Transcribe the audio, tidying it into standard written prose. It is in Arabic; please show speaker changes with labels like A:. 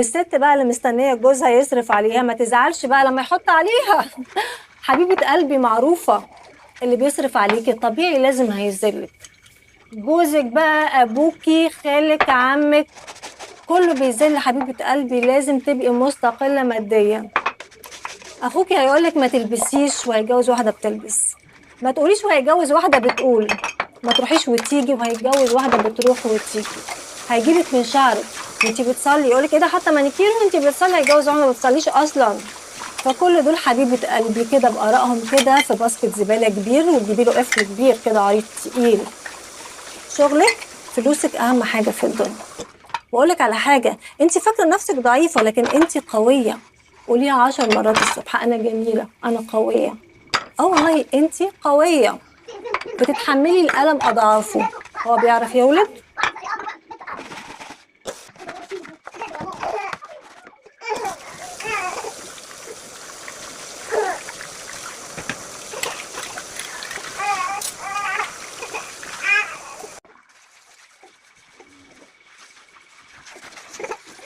A: والست بقى اللي مستنيه جوزها يصرف عليها ما تزعلش بقى لما يحط عليها. حبيبه قلبي معروفه، اللي بيصرف عليكي طبيعي لازم هيذلك. جوزك بقى، ابوكي، خالك، عمك، كله بيذل حبيبه قلبي، لازم تبقي مستقله ماديا. اخوكي هيقولك ما تلبسيش وهيتجوز واحده بتلبس، ما تقوليش وهيتجوز واحده بتقول، ما تروحيش وتيجي وهيتجوز واحده بتروح وتيجي. هيجيبك من شعرك وانتي بتصلي يقولك ايه ده حتى مانيكير وانتي بتصلي، هيتجوز واحده ما بتصليش اصلا. فكل دول حبيبه قلبي كده بارائهم كده في باسكت زباله كبير، وتجيبي له قفل كبير كده عريض تقيل. شغلك، فلوسك اهم حاجه في الدنيا. واقولك على حاجه، انت فاكره نفسك ضعيفه لكن انت قويه. قوليها 10 مرات الصبح، انا جميله، انا قويه. اه والله انت قويه، بتتحملي الالم اضعافه. هو بيعرف يولد